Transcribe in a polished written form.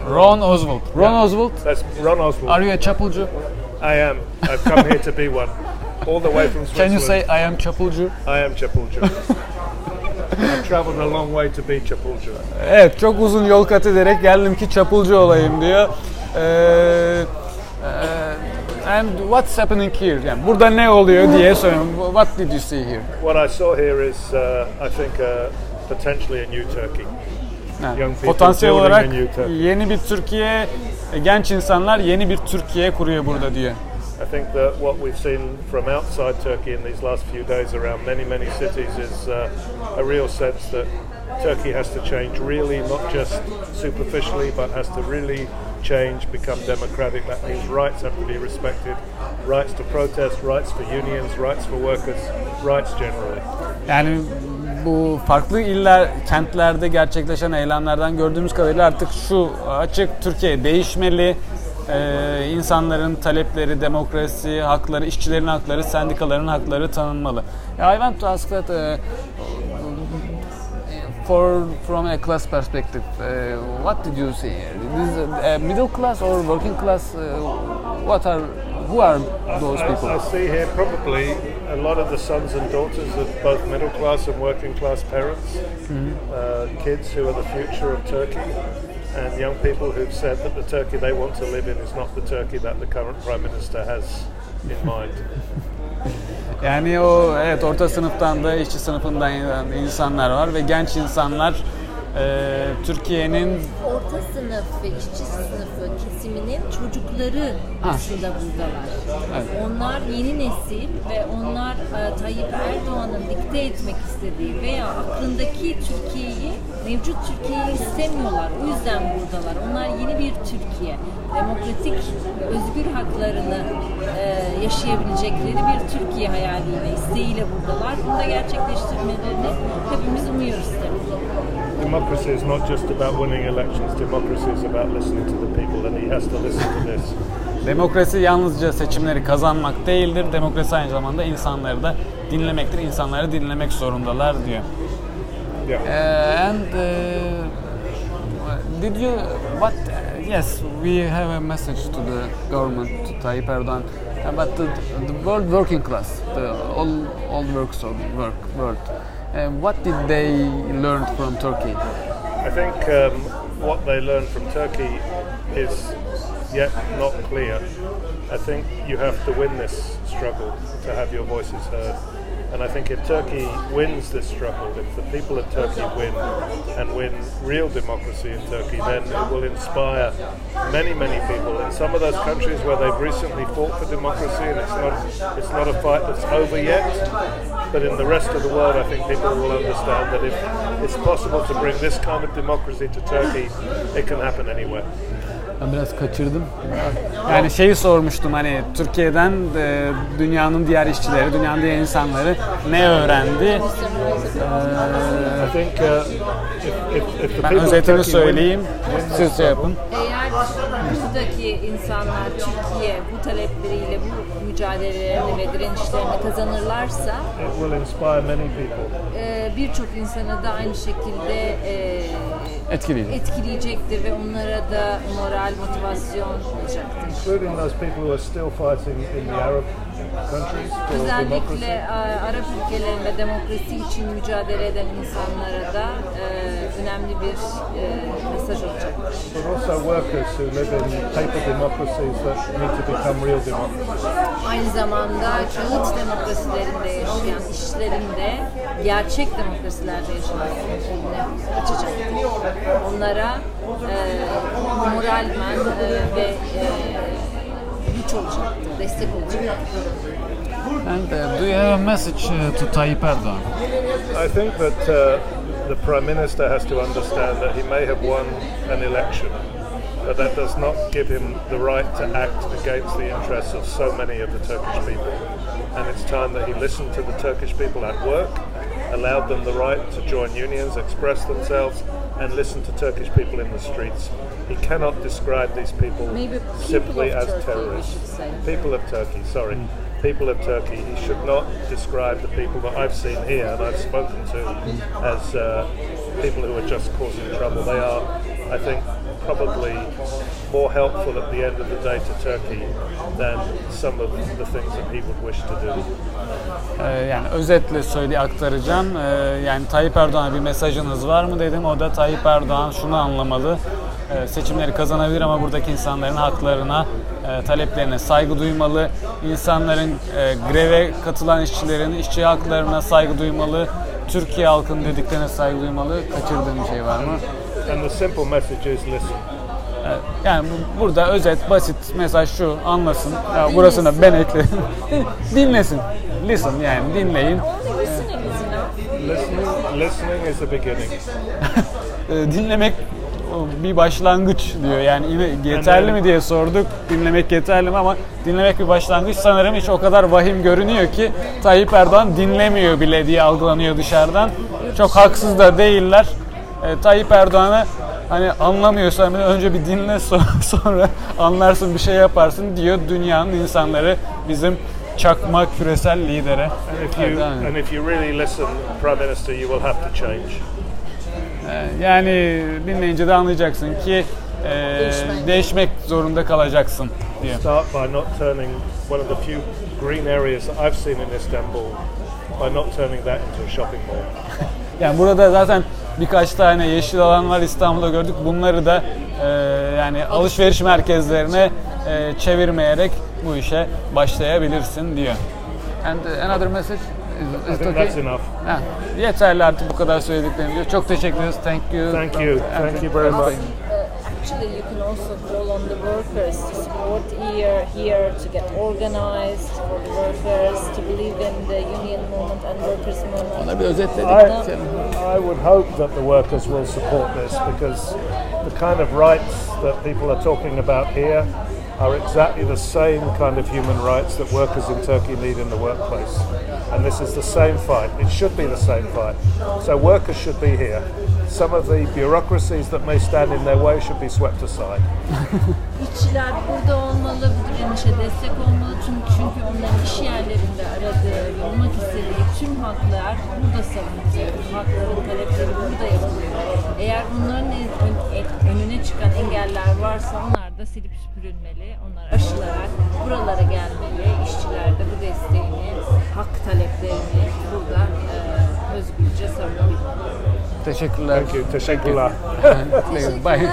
Ron Oswald. Ron Oswald. That's Ron Oswald. Are you a Çapulcu? I am. I've come here to be one. All the way from Switzerland. Can you say I am Çapulcu? I am Çapulcu. I've traveled a long way to be Çapulcu. Evet, çok uzun yol kat ederek geldim ki Çapulcu olayım diyor. And what's happening here? Yani burada ne oluyor diye soruyorum. What did you see here? What I saw here is, I think, potentially a new Turkey. Yani, potansiyel olarak yeni bir Türkiye, genç insanlar yeni bir Türkiye kuruyor burada diyor. I think that what we've seen from outside Turkey in these last few days around many cities is a real sense that Turkey has to change really, not just superficially, but has to really change, become democratic. That means rights have to be respected, rights to protest, rights for unions, rights for workers, rights generally. Yani bu farklı iller, kentlerde gerçekleşen eylemlerden gördüğümüz kadarıyla artık şu açık, Türkiye değişmeli. İnsanların talepleri, demokrasi, hakları, işçilerin hakları, sendikaların hakları tanınmalı. I want to ask that from a class perspective, what did you see here? This middle class or working class? Who are those people? I see here probably a lot of the sons and daughters of both middle class and working class parents, kids who are the future of Turkey. And young people who've said that the Turkey they want to live in is not the Turkey that the current Prime Minister has in mind. Yani o evet orta sınıftan da işçi sınıfından insanlar var ve genç insanlar Türkiye'nin orta sınıf ve işçi sınıfı kesiminin çocukları aslında buradalar. Evet. Onlar yeni nesil ve onlar Tayyip Erdoğan'ın dikte etmek istediği veya aklındaki Türkiye'yi, mevcut Türkiye'yi istemiyorlar. O yüzden buradalar. Onlar yeni bir Türkiye, demokratik, özgür haklarını yaşayabilecekleri bir Türkiye hayaliyle, isteğiyle buradalar. Bunu da gerçekleştirmelerini hepimiz umuyoruz tabii. Democracy is not just about winning elections. Democracy is about listening to the people, and he has to listen to this. Demokrasi yalnızca seçimleri kazanmak değildir. Demokrasi aynı zamanda insanları da dinlemektir. İnsanları dinlemek zorundalar diyor. Yeah. Did you what? Yes, we have a message to the government, to Tayyip Erdoğan, about the working class, the all works of world. What did they learn from Turkey? I think what they learned from Turkey is yet not clear. I think you have to win this struggle to have your voices heard. And I think if Turkey wins this struggle, if the people of Turkey win and win real democracy in Turkey, then it will inspire many people in some of those countries where they've recently fought for democracy, and it's not a fight that's over yet. But in the rest of the world, I think people will understand that if it's possible to bring this kind of democracy to Turkey, it can happen anywhere. Ben biraz kaçırdım. Yani şeyi sormuştum, hani Türkiye'den dünyanın diğer işçileri, dünyanın diğer insanları ne öğrendi? Ben özetini söyleyeyim, siz şey yapın. Eğer buradaki insanlar Türkiye bu talepleriyle, bu mücadelelerini ve direnişlerini kazanırlarsa birçok insanı da aynı şekilde etkileyecektir ve onlara da moral, motivasyon olacaktır. Including those people who are still fighting in the Arab countries. Özellikle Arap ülkelerinde demokrasi için mücadele eden insanlara da önemli bir mesaj olacaktır. But also workers who live in paper democracies that need to become real democracies. Aynı zamanda kağıt demokrasilerinde yaşayan işçilerin de gerçek demokrasilerde yaşamasını açacaktır. Onlara moralmen ve güç olacaktır, destek olacaktır. And do you have a message to Tayyip Erdoğan? I think that the Prime Minister has to understand that he may have won an election, but that does not give him the right to act against the interests of so many of the Turkish people. And it's time that he listened to the Turkish people at work, allowed them the right to join unions, express themselves, and listen to Turkish people in the streets. He cannot describe these people simply as terrorists. People of Turkey, sorry. People of Turkey. He should not describe the people that I've seen here and I've spoken to as people who are just causing trouble. They are, I think, probably more helpful at the end of the day to Turkey than some of the things that he would wish to do. Yani özetle aktaracağım. Yani Tayyip Erdoğan'a bir mesajınız var mı dedim. O da Tayyip Erdoğan şunu anlamalı. Seçimleri kazanabilir ama buradaki insanların haklarına, taleplerine saygı duymalı. İnsanların, greve katılan işçilerin işçi haklarına saygı duymalı. Türkiye halkının dediklerine saygı duymalı. Kaçırdığım bir şey var mı? And the simple message is listen. Yani burada özet, basit mesaj şu, anlasın. Ya burasını ben ekledim. Dinlesin. Listen, yani dinleyin. Listening is the beginning. Dinlemek bir başlangıç diyor. Yani yeterli mi diye sorduk. Dinlemek yeterli mi, ama dinlemek bir başlangıç. Sanırım hiç o kadar vahim görünüyor ki Tayyip Erdoğan dinlemiyor bile diye algılanıyor dışarıdan. Çok haksız da değiller. Tayyip Erdoğan'a hani anlamıyorsan önce bir dinle, sonra anlarsın, bir şey yaparsın diyor dünyanın insanları, bizim çakma küresel lidere. And if you really listen, Prime Minister, you will have to change. Yani dinleyince de anlayacaksın ki değişmek zorunda kalacaksın diyor. Start by not turning one of the few green areas that I've seen in Istanbul, by not turning that into a shopping mall. Yani burada zaten birkaç tane yeşil alan var, İstanbul'da gördük. Bunları da yani alışveriş merkezlerine çevirmeyerek bu işe başlayabilirsin diyor. And another message? I think that's enough. Yeterli artık bu kadar söylediklerim diyor. Çok teşekkür ederiz. Thank you. Thank you. Thank you very much. Actually, you can also call on the workers to support here to get organized, for the workers to believe in the union movement and workers movement. Ona bir özetledik. I would hope that the workers will support this, because the kind of rights that people are talking about here are exactly the same kind of human rights that workers in Turkey need in the workplace. And this is the same fight. It should be the same fight. So workers should be here. Some of the bureaucracies that may stand in their way should be swept aside. İşçiler burada olmalı, bu direnişe destek olmalı, çünkü onların iş yerlerinde aradığı, olmak istediği tüm haklar burada savunuluyor. Hakların talepleri burada yapılıyor. Eğer bunların önüne çıkan engeller varsa onlar da silip süpürülmeli, onlar aşılarak buralara gelmeli. İşçiler de bu desteğini, hak taleplerini burada özgürce savunabilmeli. Teşekkürler. Thank you. Teşekkürler. Bye.